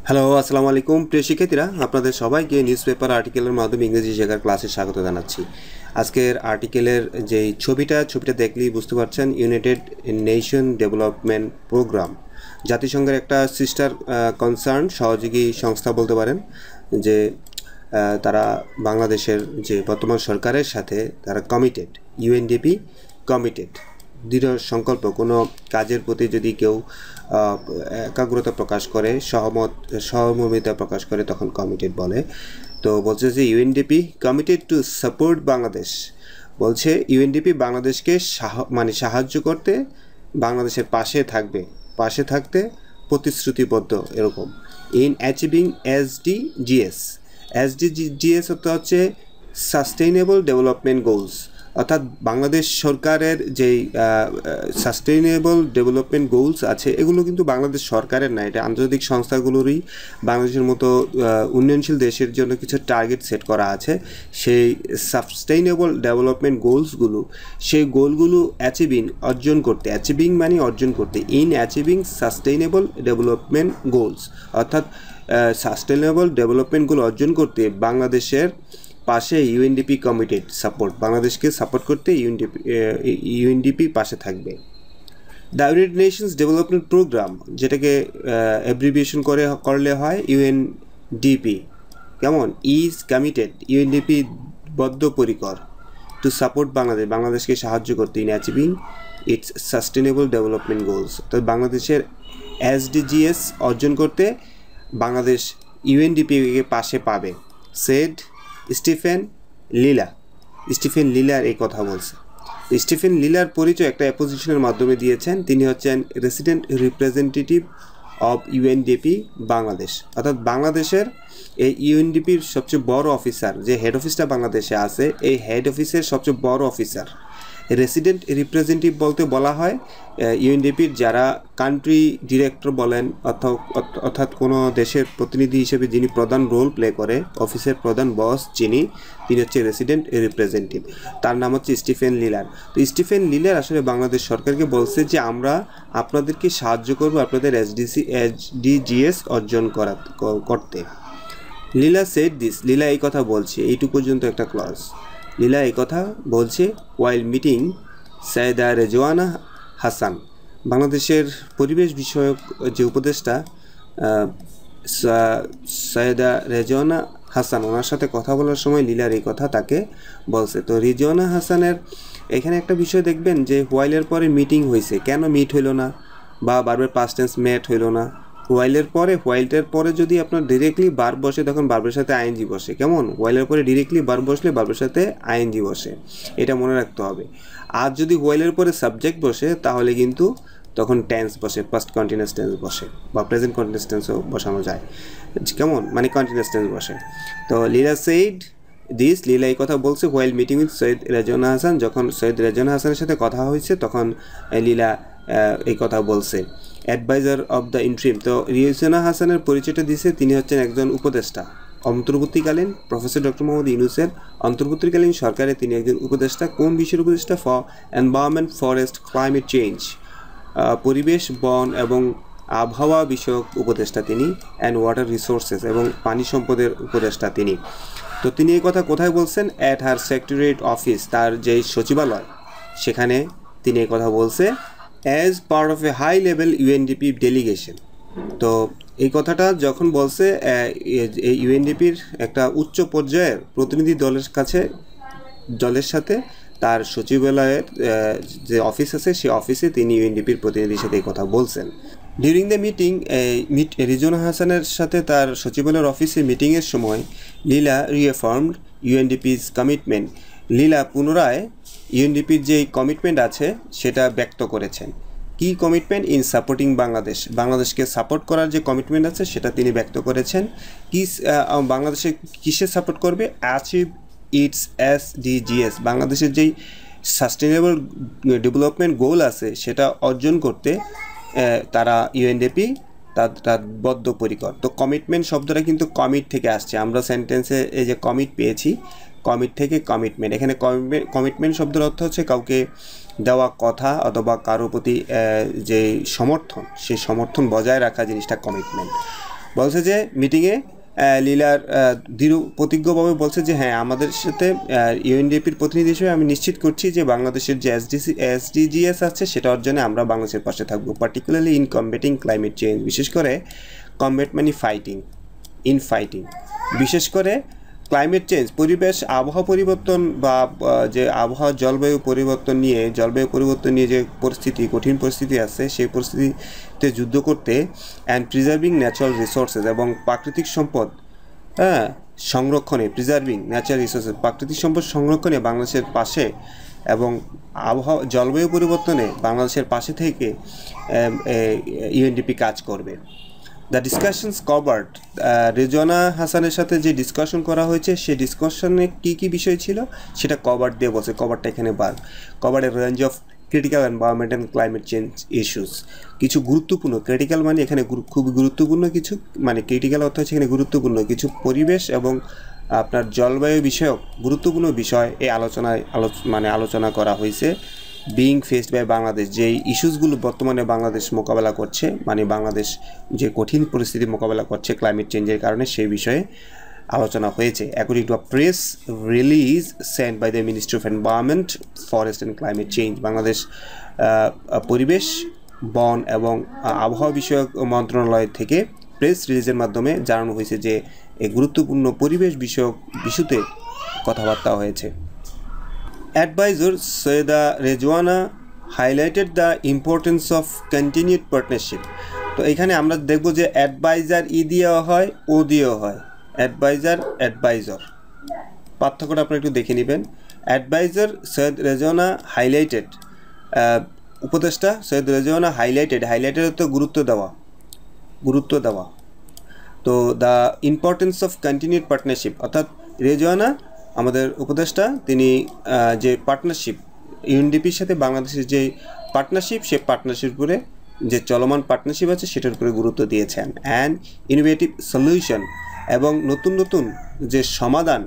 Hello, আসসালামু আলাইকুম প্রিয় শিক্ষার্থীরা, আপনাদের সবাইকে নিউজ পেপার আর্টিকেলের মাধ্যমে ইংরেজি শেখার ক্লাসে স্বাগত জানাচ্ছি। আজকের আর্টিকেলের যে ছবিটা দেখলেই বুঝতে পারছেন, ইউনাইটেড নেশন ডেভেলপমেন্ট প্রোগ্রাম, জাতিসংঘের একটা সিস্টার কনসার্ন সহযোগী সংস্থা বলতে পারেন, যে তারা বাংলাদেশের যে বর্তমান সরকারের সাথে তারা কমিটেড, ইউএনডিপি কমিটেড, দৃঢ় সংকল্প। কোনো কাজের প্রতি যদি কেউ একাগ্রতা প্রকাশ করে, সহমর্মিতা প্রকাশ করে, তখন কমিটেড বলে। তো বলছে যে UNDP committed to support Bangladesh, বলছে ইউএনডিপি বাংলাদেশকে সাহায্য করতে, বাংলাদেশের পাশে থাকতে প্রতিশ্রুতিবদ্ধ, এরকম। ইন অ্যাচিভিং এসডিজিএস হচ্ছে সাস্টেইনেবল ডেভেলপমেন্ট গোলস, অর্থাৎ বাংলাদেশ সরকারের যেই সাস্টেইনেবল ডেভেলপমেন্ট গোলস আছে, এগুলো কিন্তু বাংলাদেশ সরকারের না, এটা আন্তর্জাতিক সংস্থাগুলোরই। বাংলাদেশের মতো উন্নয়নশীল দেশের জন্য কিছু টার্গেট সেট করা আছে, সেই সাস্টেইনেবল ডেভেলপমেন্ট গোলসগুলো, সেই গোলগুলো অর্জন করতে, in achieving sustainable development goals, অর্থাৎ সাস্টেইনেবল ডেভেলপমেন্টগুলো অর্জন করতে বাংলাদেশের পাশে ইউএনডিপি কমিটেড সাপোর্ট, বাংলাদেশকে সাপোর্ট করতে ইউএনডিপি পাশে থাকবে। The United Nations Development Programme, যেটাকে অ্যাব্রিভিয়েশন করলে হয় ইউএনডিপি, কেমন, ইজ কমিটেড, ইউএনডিপি বদ্ধপরিকর, টু সাপোর্ট বাংলাদেশকে সাহায্য করতে, in achieving its sustainable development goals, তো বাংলাদেশের এসডিজিএস অর্জন করতে বাংলাদেশ ইউএনডিপিকে পাশে পাবে, সেড স্টিফেন লিলার এই কথা বলছে। স্টিফেন লিলার পরিচয় একটা অ্যাপোজিশনের মাধ্যমে দিয়েছেন। তিনি হচ্ছেন resident representative of UNDP Bangladesh, অর্থাৎ বাংলাদেশের এই ইউএনডিপির সবচেয়ে বড় অফিসার, যে হেড অফিসটা বাংলাদেশে আছে, এই হেড অফিসের সবচেয়ে বড় অফিসার। রেসিডেন্ট রিপ্রেজেন্টেটিভ বলতে বলা হয় ইউএনডিপির যারা কান্ট্রি ডিরেক্টর বলেন, অর্থাৎ কোনো দেশের প্রতিনিধি হিসেবে যিনি প্রধান রোল প্লে করে, অফিসের প্রধান বস তিনি হচ্ছে রেসিডেন্ট রিপ্রেজেন্টেটিভ। তার নাম হচ্ছে স্টিফেন লিলার। তো স্টিফেন লিলার আসলে বাংলাদেশ সরকারকে বলছে যে আমরা আপনাদেরকে সাহায্য করবো আপনাদের এসডিজিএস অর্জন করতে। লিলা এই কথা বলছে, এইটুকু পর্যন্ত একটা ক্লজ। লীলা এই কথা বলছে ওয়াইল মিটিং সৈয়দা রেজওয়ানা হাসান, বাংলাদেশের পরিবেশ বিষয়ক যে উপদেষ্টা সৈয়দা রেজওয়ানা হাসান, ওনার সাথে কথা বলার সময় লীলার এই কথা তাকে বলছে। তো রেজওয়ানা হাসানের এখানে একটা বিষয় দেখবেন যে ওয়াইলের পরে মিটিং হয়েছে, কেন মিট হইল না, বা বারবার পাস্ট টেন্স মেট হইল না। হোয়াইলটার পরে যদি আপনার ডিরেক্টলি বার্ব বসে, তখন বার্বের সাথে আইএনজি বসে, কেমন, হোয়াইলের পরে ডিরেক্টলি বার্ব বসলে বার্বের সাথে আইএনজি বসে, এটা মনে রাখতে হবে। আর যদি হোয়াইলের পরে সাবজেক্ট বসে, তাহলে কিন্তু তখন টেন্স বসে, পাস্ট কন্টিনিউয়াস টেন্স বসে, বা প্রেজেন্ট কন্টিনিউয়াস টেন্সও বসানো যায়, কেমন, মানে কন্টিনিউয়াস টেন্স বসে। তো লীলা এই কথা বলছে while meeting with Syed Rezwana Hasan, যখন সৈয়দ রেজওয়ানা হাসানের সাথে কথা হয়েছে, তখন লীলা এই কথা বলছে। অ্যাডভাইজার অব দ্য ইন্ট্রিম, তো রেজওয়ানা হাসানের পরিচয়টা দিয়েছে, তিনি হচ্ছেন একজন উপদেষ্টা, অন্তর্বর্তীকালীন প্রফেসর ডক্টর মোহাম্মদ ইউনূসের অন্তর্বর্তীকালীন সরকারে তিনি একজন উপদেষ্টা। কোন বিষয়ের উপদেষ্টা? For environment, forest, climate change, পরিবেশ, বন এবং আবহাওয়া বিষয়ক উপদেষ্টা তিনি, অ্যান্ড ওয়াটার রিসোর্সেস, এবং পানি সম্পদের উপদেষ্টা তিনি। তো তিনি এই কথা কোথায় বলছেন? অ্যাট হার সেক্রেটারিয়েট অফিস, তার যেই সচিবালয়, সেখানে তিনি এই কথা বলছে, as part of a high level UNDP delegation. তো এই কথাটা যখন বলছে, এই ইউএনডিপির একটা উচ্চ পর্যায়ের প্রতিনিধি দলের সাথে তার সচিবালয়ের যে অফিস আছে, সেই অফিসে তিনি ইউএনডিপির প্রতিনিধির সাথে এই কথা বলছেন। ডিউরিং দ্য মিটিং, রেজওয়ানা হাসানের সাথে তার সচিবালয়ের অফিসে মিটিংয়ের সময় লীলা রিএফার্মড ইউএনডিপি's কমিটমেন্ট, লীলা পুনরায় ইউএনডিপির যে কমিটমেন্ট আছে সেটা ব্যক্ত করেছেন। কি কমিটমেন্ট? ইন সাপোর্টিং বাংলাদেশকে সাপোর্ট করার যে কমিটমেন্ট আছে সেটা তিনি ব্যক্ত করেছেন। বাংলাদেশে কিসে সাপোর্ট করবে? অ্যাচিভ ইটস এসডিজিএস, বাংলাদেশের যেই সাস্টেনেবল ডেভেলপমেন্ট গোল আছে সেটা অর্জন করতে তারা ইউএনডিপি তার বদ্ধপরিকর। তো কমিটমেন্ট শব্দটা কিন্তু কমিট থেকে আসছে, আমরা সেন্টেন্সে এই যে কমিট পেয়েছি, কমিট থেকে কমিটমেন্ট। এখানে কমিটমেন্ট শব্দের অর্থ হচ্ছে কাউকে দেওয়া কথা অথবা কারো প্রতি যে সমর্থন, সেই সমর্থন বজায় রাখা জিনিসটা কমিটমেন্ট। বলছে যে মিটিংয়ে লীলার দৃঢ় প্রতিজ্ঞভাবে বলছে যে হ্যাঁ আমাদের সাথে ইউএনডিপির প্রতিনিধি হিসেবে আমি নিশ্চিত করছি যে বাংলাদেশের যে এসডিজিএস আছে সেটা অর্জনে আমরা বাংলাদেশের পাশে থাকবো, particularly in combating climate change. বিশেষ করে কম্বেট মানে ফাইটিং, ইন ফাইটিং, বিশেষ করে ক্লাইমেট চেঞ্জ, পরিবেশ আবহাওয়া পরিবর্তন বা যে আবহাওয়া জলবায়ু পরিবর্তন নিয়ে যে পরিস্থিতি, কঠিন পরিস্থিতি আছে সেই পরিস্থিতিতে যুদ্ধ করতে অ্যান্ড প্রিজার্ভিং ন্যাচারাল রিসোর্সেস এবং প্রাকৃতিক সম্পদ সংরক্ষণে, প্রিজার্ভিং ন্যাচারাল রিসোর্সেস প্রাকৃতিক সম্পদ সংরক্ষণে বাংলাদেশের পাশে এবং আবহাওয়া জলবায়ু পরিবর্তনে বাংলাদেশের পাশে থেকে ইউএনডিপি কাজ করবে। দ্য ডিসকাশনস কভার্ড, রেজওয়ানা হাসানের সাথে যে ডিসকাশন করা হয়েছে সেই ডিসকাশনে কী কী বিষয় ছিল সেটা কভার্ড দিয়ে বলছে। কভারটা এখানে covered a range of critical environment and climate change issues. কিছু গুরুত্বপূর্ণ, ক্রিটিক্যাল মানে এখানে খুবই গুরুত্বপূর্ণ কিছু, মানে ক্রিটিক্যাল অর্থ হচ্ছে এখানে গুরুত্বপূর্ণ কিছু পরিবেশ এবং আপনার জলবায়ু বিষয়ক গুরুত্বপূর্ণ বিষয় এই আলোচনা করা হয়েছে। বিং ফেসড বাই বাংলাদেশ, যেই ইস্যুসগুলো বর্তমানে বাংলাদেশ মোকাবেলা করছে, মানে বাংলাদেশ যে কঠিন পরিস্থিতি মোকাবেলা করছে ক্লাইমেট চেঞ্জের কারণে, সেই বিষয়ে আলোচনা হয়েছে। According to a press release send by the ministry of environment, forest and climate change, Bangladesh পরিবেশ, বন এবং আবহাওয়া বিষয়ক মন্ত্রণালয় থেকে প্রেস রিলিজের মাধ্যমে জানানো হয়েছে যে এই গুরুত্বপূর্ণ পরিবেশ বিষয়ক ইস্যুতে কথাবার্তা হয়েছে। Advisor Sayeda Rejwana highlighted the importance of continued partnership. তো এখানে আমরা দেখব যে অ্যাডভাইজার দিয়েও হয়, ও দিয়েও হয়, অ্যাডভাইজর পার্থক্যটা আপনি একটু দেখে নেবেন। অ্যাডভাইজার সৈয়দ রেজওয়ানা হাইলাইটেড, উপদেষ্টা সৈয়দ রেজওয়ানা হাইলাইটেড তো গুরুত্ব দেওয়া। তো the importance of continued partnership, অর্থাৎ রেজওয়ানা আমাদের উপদেষ্টা তিনি যে পার্টনারশিপ ইউএনডিপির সাথে বাংলাদেশের যে পার্টনারশিপ, সেই পার্টনারশিপ উপরে যে চলমান পার্টনারশিপ আছে সেটার উপরে গুরুত্ব দিয়েছেন। অ্যান্ড ইনোভেটিভ সলিউশন, এবং নতুন যে সমাধান,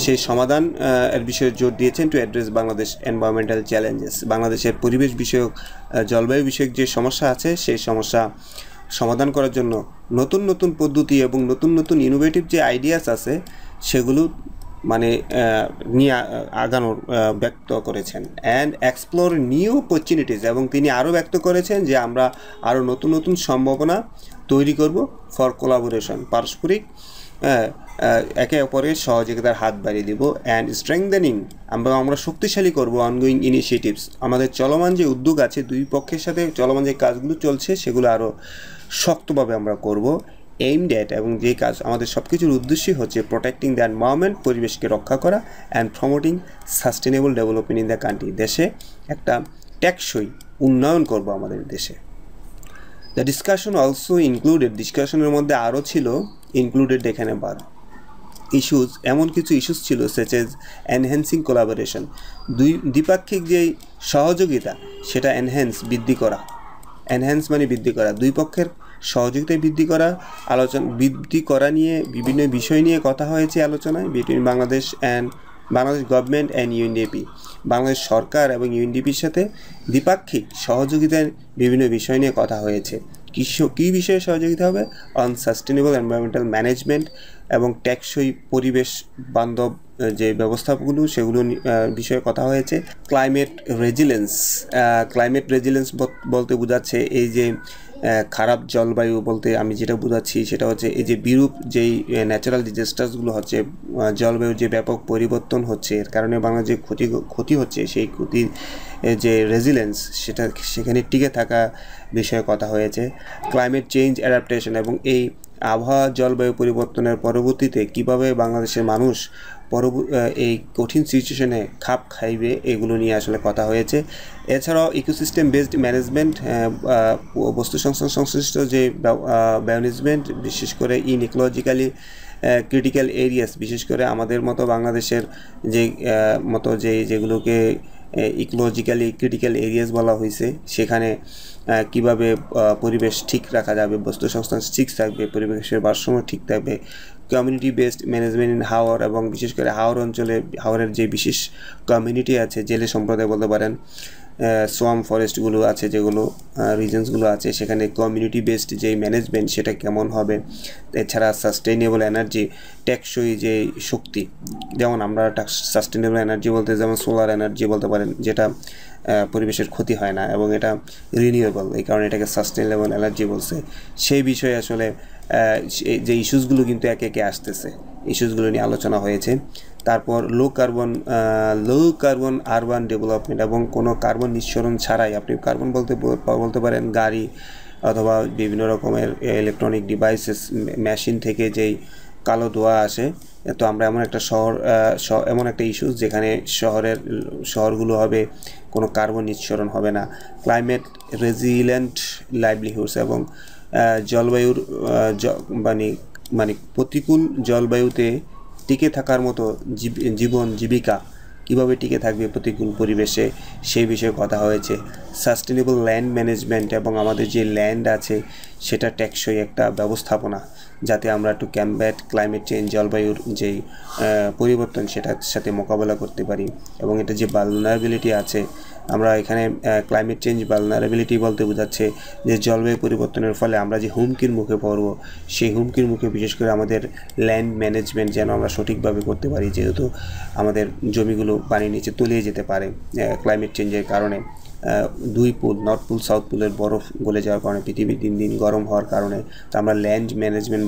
সেই সমাধান এর বিষয়ে জোর দিয়েছেন to address Bangladesh environmental challenges, বাংলাদেশের পরিবেশ বিষয়ক জলবায়ু বিষয়ক যে সমস্যা আছে সেই সমস্যা সমাধান করার জন্য নতুন পদ্ধতি এবং নতুন ইনোভেটিভ যে আইডিয়াস আছে সেগুলো মানে নিয়ে আগানোর ব্যক্ত করেছেন। অ্যান্ড এক্সপ্লোর নিউ অপরচুনিটিস, এবং তিনি আরও ব্যক্ত করেছেন যে আমরা আরও নতুন সম্ভাবনা তৈরি করব ফর কোলাবোরেশন, পারস্পরিক একে অপরের সহযোগিতার হাত বাড়িয়ে দিব। অ্যান্ড স্ট্রেংথেনিং, আমরা শক্তিশালী করব অনগোয়িং ইনিশিয়েটিভস, আমাদের চলমান যে উদ্যোগ আছে, দুই পক্ষের সাথে চলমান যে কাজগুলো চলছে সেগুলো আরও শক্তভাবে আমরা করব। এইমড অ্যাট, এবং যে কাজ আমাদের সব কিছুর উদ্দেশ্যই হচ্ছে প্রোটেক্টিং দ্য এনভায়রনমেন্ট, পরিবেশকে রক্ষা করা, and promoting sustainable development in the country, দেশে একটা টেকসই উন্নয়ন করব আমাদের দেশে। দ্য ডিসকাশন অলসো ইনক্লুডেড, ডিসকাশনের মধ্যে আরও ছিল ইনক্লুডেড এখানে ইস্যুস, এমন কিছু ইস্যুস ছিল সেচ এজ এনহ্যান্সিং কোলাবোরেশন, দ্বিপাক্ষিক যেই সহযোগিতা সেটা বৃদ্ধি করা, দুই পক্ষের সহযোগিতায় বৃদ্ধি করা নিয়ে বিভিন্ন বিষয় নিয়ে কথা হয়েছে আলোচনায় between Bangladesh government and UNDP, Bangladesh সরকার এবং ইউএনডিপির সাথে দ্বিপাক্ষিক সহযোগিতার বিভিন্ন বিষয় নিয়ে কথা হয়েছে। কী বিষয়ে সহযোগিতা হবে? অন সাস্টেনেবল এনভায়রনমেন্টাল ম্যানেজমেন্ট এবং টেকসই পরিবেশ বান্ধব যে ব্যবস্থাগুলো সেগুলো বিষয়ে কথা হয়েছে। ক্লাইমেট রেজিলেন্স বলতে বোঝাচ্ছে এই যে খারাপ জলবায়ু বলতে আমি যেটা বোঝাচ্ছি সেটা হচ্ছে এই যে বিরূপ যেই ন্যাচারাল ডিজাস্টার্সগুলো হচ্ছে, জলবায়ুর যে ব্যাপক পরিবর্তন হচ্ছে এর কারণে বাংলার যে ক্ষতি হচ্ছে সেই ক্ষতির যে রেজিলেন্স সেখানে টিকে থাকা বিষয়ে কথা হয়েছে। ক্লাইমেট চেঞ্জ অ্যাডাপ্টেশন, এবং এই আবহাওয়া জলবায়ু পরিবর্তনের পরবর্তীতে কিভাবে বাংলাদেশের মানুষ এই কঠিন সিচুয়েশনে খাপ খাইবে এগুলো নিয়ে আসলে কথা হয়েছে। এছাড়াও ইকোসিস্টেম বেসড ম্যানেজমেন্ট, বস্তু সংশ্লিষ্ট যে ম্যানেজমেন্ট, বিশেষ করে ইকোলজিক্যালি ক্রিটিক্যাল এরিয়াস, বিশেষ করে আমাদের মতো বাংলাদেশের যেগুলোকে ইকোলজিক্যালি ক্রিটিক্যাল এরিয়াস বলা হয়েছে, সেখানে কিভাবে পরিবেশ ঠিক রাখা যাবে, বস্তু সংস্থান ঠিক থাকবে, পরিবেশের ভারসাম্য ঠিক থাকবে। কমিউনিটি বেসড ম্যানেজমেন্ট ইন হাওর, এবং বিশেষ করে হাওরের যে বিশেষ কমিউনিটি আছে, জেলে সম্প্রদায় বলতে পারেন, সোয়াম ফরেস্টগুলো আছে, যেগুলো রিজনসগুলো আছে, সেখানে কমিউনিটি বেসড যেই ম্যানেজমেন্ট সেটা কেমন হবে। এছাড়া সাস্টেইনেবল এনার্জি, টেকসই যে শক্তি, যেমন আমরা সাস্টেইনেবল এনার্জি বলতে যেমন সোলার এনার্জি বলতে পারেন, যেটা পরিবেশের ক্ষতি হয় না এবং এটা রিনিউয়েবল, এই কারণে এটাকে সাস্টেইনেবল এনার্জি বলছে। সেই বিষয়ে আসলে যে ইস্যুসগুলো কিন্তু একে একে আসতেছে, ইস্যুসগুলো নিয়ে আলোচনা হয়েছে। তারপর লো কার্বন আরবান ডেভেলপমেন্ট এবং কোনো কার্বন নিঃসরণ ছাড়াই, আপনি কার্বন বলতে পারেন গাড়ি অথবা বিভিন্ন রকমের ইলেকট্রনিক ডিভাইসেস, মেশিন থেকে যেই কালো ধোঁয়া আসে। তো আমরা এমন একটা এমন একটা ইস্যুস যেখানে শহরগুলো হবে কোনো কার্বন নিঃসরণ হবে না। ক্লাইমেট রেজিলিয়েন্ট লাইভলিহুডস এবং জলবায়ুর মানে প্রতিকূল জলবায়ুতে টিকে থাকার মতো জীবিকা কীভাবে টিকে থাকবে প্রতিকূল পরিবেশে, সেই বিষয়ে কথা হয়েছে। সাস্টেনেবল ল্যান্ড ম্যানেজমেন্ট এবং আমাদের যে ল্যান্ড আছে সেটা টেকসই একটা ব্যবস্থাপনা, যাতে আমরা একটু কমব্যাট ক্লাইমেট চেঞ্জ, জলবায়ুর যেই পরিবর্তন সেটার সাথে মোকাবেলা করতে পারি। এবং এটা যে ভালনারেবিলিটি আছে, আমরা এখানে ক্লাইমেট চেঞ্জ ভালনারেবিলিটি বলতে বোঝাচ্ছে যে জলবায়ু পরিবর্তনের ফলে আমরা যে হুমকির মুখে পড়ব, সেই হুমকির মুখে বিশেষ করে আমাদের ল্যান্ড ম্যানেজমেন্ট যেন আমরা সঠিকভাবে করতে পারি, যেহেতু আমাদের জমিগুলো পানির নিচে তলিয়ে যেতে পারে ক্লাইমেট চেঞ্জের কারণে। দুই পুল, নর্থ পুল সাউথ পুলের বরফ গলে যাওয়ার কারণে, পৃথিবী দিন দিন গরম হওয়ার কারণে, তো আমরা ল্যান্ড ম্যানেজমেন্ট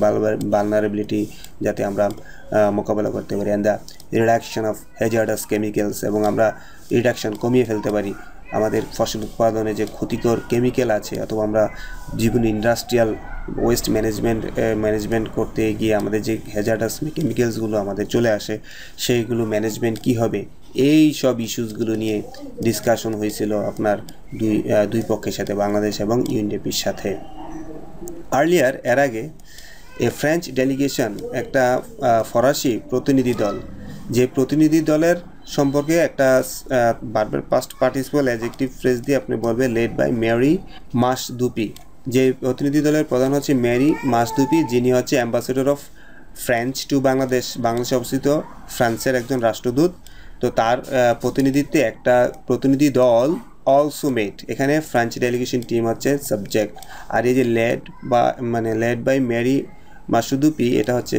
ভালনারেবিলিটি যাতে আমরা মোকাবেলা করতে পারি। And the reduction of hazardous chemicals, এবং আমরা কমিয়ে ফেলতে পারি আমাদের ফসল উৎপাদনে যে ক্ষতিকর কেমিক্যাল আছে, অথবা আমরা জীবন ইন্ডাস্ট্রিয়াল ওয়েস্ট ম্যানেজমেন্ট করতে গিয়ে আমাদের যে হ্যাজার্ডাস কেমিক্যালসগুলো আমাদের চলে আসে, সেইগুলো ম্যানেজমেন্ট কী হবে, এই সব ইস্যুসগুলো নিয়ে ডিসকাশন হয়েছিল আপনার দুই পক্ষের সাথে, বাংলাদেশ এবং ইউএনডিপির সাথে। এর আগে ফ্রেঞ্চ ডেলিগেশন, একটা ফরাসি প্রতিনিধি দল, যে প্রতিনিধি দলের সম্পর্কে একটা বারবার পাস্ট পার্টিসিপল অ্যাডজেক্টিভ ফ্রেজ দিয়ে আপনি বলবে লেড বাই মেরি মাসদুপি। যে প্রতিনিধি দলের প্রধান হচ্ছে মেরি মাসদুপি, যিনি হচ্ছে অ্যাম্বাসেডর অফ ফ্রেঞ্চ টু বাংলাদেশে অবস্থিত ফ্রান্সের একজন রাষ্ট্রদূত। তো তার প্রতিনিধিত্বে একটা প্রতিনিধি দল অলসো মেট, এখানে ফ্রেঞ্চ ডেলিগেশন টিম হচ্ছে সাবজেক্ট, আর এই যে লেড বাই মেরি মাসদুপি, এটা হচ্ছে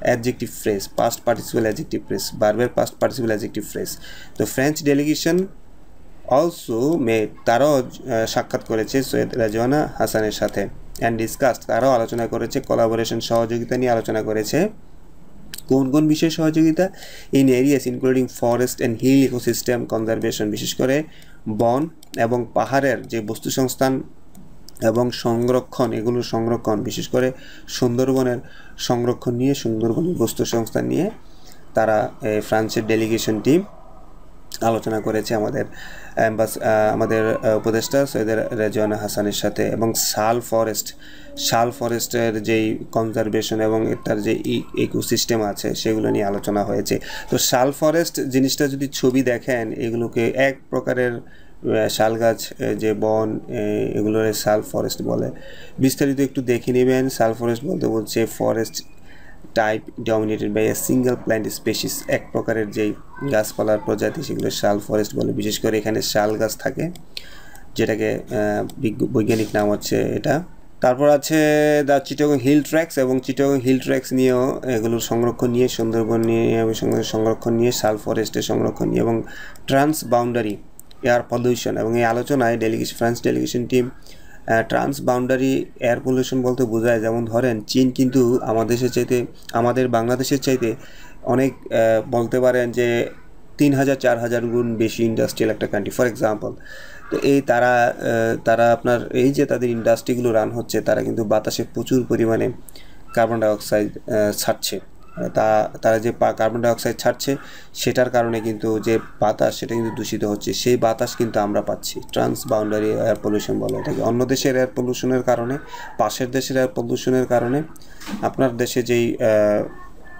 adjective phrase, past participle adjective phrase, বারবার পাস্ট পার্টিসিপল অ্যাডজেক্টিভ ফ্রেজ। তো ফ্রেঞ্চ ডেলিগেশন অলসো মেট, তারাও সাক্ষাৎ করেছে সৈয়দ রেজওয়ানা হাসানের সাথে, অ্যান্ড ডিসকাসড, তারাও আলোচনা করেছে কোলাবোরেশন, সহযোগিতা নিয়ে আলোচনা করেছে। কোন কোন বিষয়ে সহযোগিতা? In areas including forest and hill ecosystem conservation, বিশেষ করে বন এবং পাহাড়ের যে বস্তু সংস্থান এবং সংরক্ষণ, এগুলোর সংরক্ষণ, বিশেষ করে সুন্দরবনের সংরক্ষণ নিয়ে, সুন্দরবনের বস্তু সংস্থান নিয়ে তারা ফ্রান্সের ডেলিগেশন টিম আলোচনা করেছে আমাদের উপদেষ্টা সৈয়দ রেজওয়ানা হাসানের সাথে। এবং শাল ফরেস্টের যেই কনজারভেশন এবং তার যে ইকোসিস্টেম আছে সেগুলো নিয়ে আলোচনা হয়েছে। তো শাল ফরেস্ট জিনিসটা যদি ছবি দেখেন, এগুলোকে এক প্রকারের শাল গাছ, যে বন, এগুলোর শাল ফরেস্ট বলে। বিস্তারিত একটু দেখে নেবেন। শাল ফরেস্ট বলছে forest type dominated by a single plant species, এক প্রকারের যেই গাছপালার প্রজাতি সেগুলো শাল ফরেস্ট বলে। বিশেষ করে এখানে শাল গাছ থাকে, যেটাকে বৈজ্ঞানিক নাম হচ্ছে এটা। তারপর আছে দ্য চিটাগং হিল ট্র্যাক্স, এবং চিটাগং হিল ট্র্যাক্স নিয়েও এগুলোর সংরক্ষণ নিয়ে, সুন্দরবন নিয়ে সংরক্ষণ নিয়ে, শাল ফরেস্টের সংরক্ষণ নিয়ে, এবং ট্রান্স বাউন্ডারি এয়ার পলিউশন। এবং এই আলোচনায় France delegation team trans boundary air pollution বলতে বোঝায়, যেমন ধরেন চীন কিন্তু আমাদের বাংলাদেশের চাইতে অনেক বলতে পারেন যে 3000-4000 গুণ বেশি ইন্ডাস্ট্রিয়াল একটা কান্ট্রি, ফর এক্সাম্পল। তো তারা আপনার এই যে তাদের ইন্ডাস্ট্রিগুলো রান হচ্ছে, তারা কিন্তু বাতাসে প্রচুর পরিমাণে কার্বন ডাইঅক্সাইড ছাড়ছে। তারা যে কার্বন ডাইঅক্সাইড ছাড়ছে, সেটার কারণে কিন্তু যে বাতাস, সেটা কিন্তু দূষিত হচ্ছে। সেই বাতাস কিন্তু আমরা পাচ্ছি, ট্রান্স বাউন্ডারি এয়ার পলিউশন বলে এটাকে। অন্য দেশের এয়ার পলিউশনের কারণে, পাশের দেশের এয়ার পলিউশনের কারণে আপনার দেশে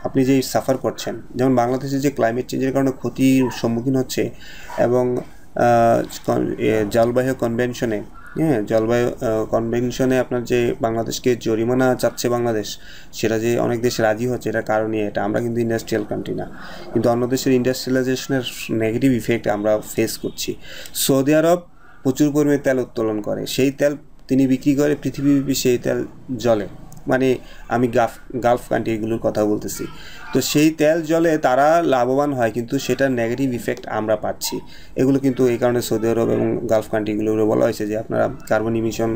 আপনি যেই সাফার করছেন, যেমন বাংলাদেশে যে ক্লাইমেট চেঞ্জের কারণে ক্ষতির সম্মুখীন হচ্ছে, এবং জলবায়ু কনভেনশনে আপনার যে বাংলাদেশকে জরিমানা চাচ্ছে বাংলাদেশ, সেটা যে অনেক দেশ রাজি হচ্ছে, এটার কারণে এটা। আমরা কিন্তু ইন্ডাস্ট্রিয়াল কান্ট্রি না, কিন্তু অন্য দেশের ইন্ডাস্ট্রিয়ালাইজেশনের নেগেটিভ ইফেক্ট আমরা ফেস করছি। সৌদি আরব প্রচুর পরিমাণে তেল উত্তোলন করে, সেই তেল তিনি বিক্রি করে পৃথিবীব্যাপী সেই তেল জলে, মানে আমি গালফ কান্ট্রিগুলোর কথা বলতেছি। তো সেই তেল জলে তারা লাভবান হয়, কিন্তু সেটার নেগেটিভ ইফেক্ট আমরা পাচ্ছি। এগুলো কিন্তু এই কারণে সৌদি আরব এবং গালফ কান্ট্রিগুলো বলা হয়েছে যে আপনারা কার্বন ইমিশন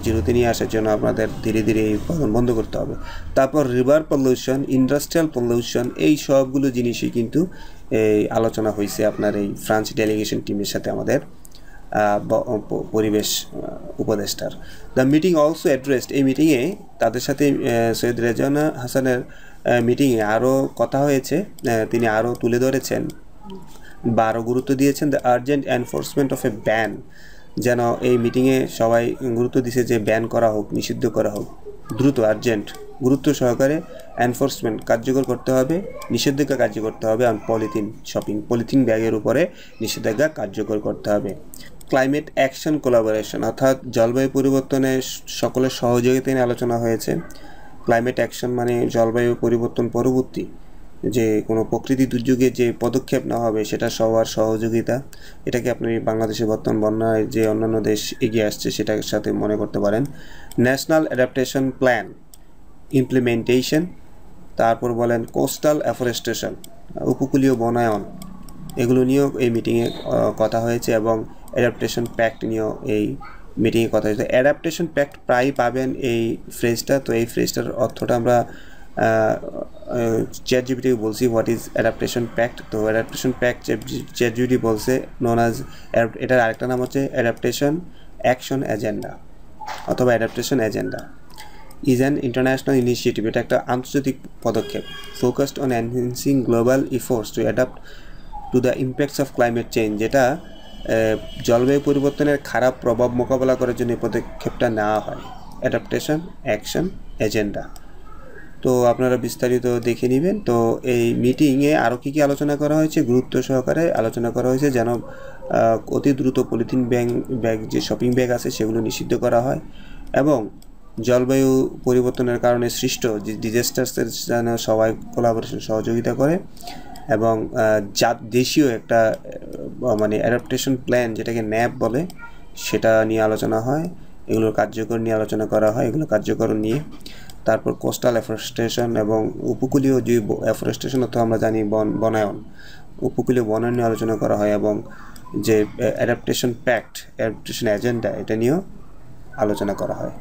জিরোতে নিয়ে আসার জন্য আপনাদের ধীরে ধীরে এই উৎপাদন বন্ধ করতে হবে। তারপর রিভার পলিউশন, ইন্ডাস্ট্রিয়াল পলিউশন, এই সবগুলো জিনিসই কিন্তু এই আলোচনা হয়েছে আপনার এই ফ্রান্স ডেলিগেশন টিমের সাথে আমাদের পরিবেশ উপদেষ্টার। দ্য মিটিং অলসো অ্যাড্রেসড, এই মিটিংয়ে তাদের সাথে সৈয়দ রেজওয়ানা হাসানের মিটিংয়ে আরও কথা হয়েছে, তিনি আরও তুলে ধরেছেন বা আরও গুরুত্ব দিয়েছেন the urgent enforcement of a ban, যেন এই মিটিংয়ে সবাই গুরুত্ব দিয়েছে যে ব্যান করা হোক, নিষিদ্ধ করা হোক, দ্রুত আর্জেন্ট গুরুত্ব সহকারে এনফোর্সমেন্ট কার্যকর করতে হবে, নিষেধাজ্ঞা কার্যকর করতে হবে। আর পলিথিন ব্যাগের উপরে নিষেধাজ্ঞা কার্যকর করতে হবে। ক্লাইমেট অ্যাকশন কোলাবোরেশন, অর্থাৎ জলবায়ু পরিবর্তনে সকলের সহযোগিতা নিয়ে আলোচনা হয়েছে। ক্লাইমেট অ্যাকশন মানে জলবায়ু পরিবর্তন পরবর্তী যে কোনো প্রকৃতি দুর্যোগে যে পদক্ষেপ নেওয়া হবে সেটা সবার সহযোগিতা। এটাকে আপনি বাংলাদেশের বর্তমান বন্যায় যে অন্যান্য দেশ এগিয়ে আসছে সেটার সাথে মনে করতে পারেন। ন্যাশনাল অ্যাডাপ্টেশন প্ল্যান ইমপ্লিমেন্টেশন, তারপর বলেন কোস্টাল অ্যাফরেস্টেশন, উপকূলীয় বনায়ন, এগুলো নিয়েও এই মিটিংয়ে কথা হয়েছে এবং অ্যাডাপ্টেশন প্যাক্ট নিয়েও এই মিটিংয়ে কথা হয়েছে। অ্যাডাপ্টেশন প্যাক্ট প্রায়ই পাবেন এই ফ্রেজটা, তো এই ফ্রেজটার অর্থটা আমরা চ্যাটজিপিটি বলছি হোয়াট ইজ অ্যাডাপ্টেশন প্যাক্ট। তো অ্যাডাপ্টেশন প্যাক্ট চ্যাটজিপিটি বলছে নোন অ্যাজ, এটার আরেকটা নাম হচ্ছে অ্যাডাপ্টেশন অ্যাকশন এজেন্ডা অথবা adaptation agenda is an international initiative, এটা একটা আন্তর্জাতিক পদক্ষেপ focused on enhancing global efforts to adapt to the impacts of climate change, যেটা জলবায়ু পরিবর্তনের খারাপ প্রভাব মোকাবেলা করার জন্য এই পদক্ষেপটা নেওয়া হয়, অ্যাডাপ্টেশন অ্যাকশন এজেন্ডা। তো আপনারা বিস্তারিত দেখে নেবেন। তো এই মিটিংয়ে আরও কী কী আলোচনা করা হয়েছে, গুরুত্ব সহকারে আলোচনা করা হয়েছে যেন অতি দ্রুত পলিথিন ব্যাগ যে শপিং ব্যাগ আছে সেগুলো নিষিদ্ধ করা হয় এবং জলবায়ু পরিবর্তনের কারণে সৃষ্ট যে ডিজাস্টার্সের যেন সবাই কোলাবোরেশন সহযোগিতা করে এবং দেশীয় একটা মানে অ্যাডাপ্টেশন প্ল্যান যেটাকে ন্যাপ বলে সেটা নিয়ে আলোচনা হয়, এগুলোর কার্যকর নিয়ে আলোচনা করা হয়, এগুলো কার্যকর নিয়ে। তারপর কোস্টাল অ্যাফরেস্টেশন এবং উপকূলীয় যে অ্যাফরেস্টেশন অর্থ আমরা জানি বনায়ন, উপকূলীয় বনায়ন নিয়ে আলোচনা করা হয় এবং যে অ্যাডাপ্টেশন প্যাক্ট, অ্যাডাপ্টেশন এজেন্ডা, এটা নিয়েও আলোচনা করা হয়।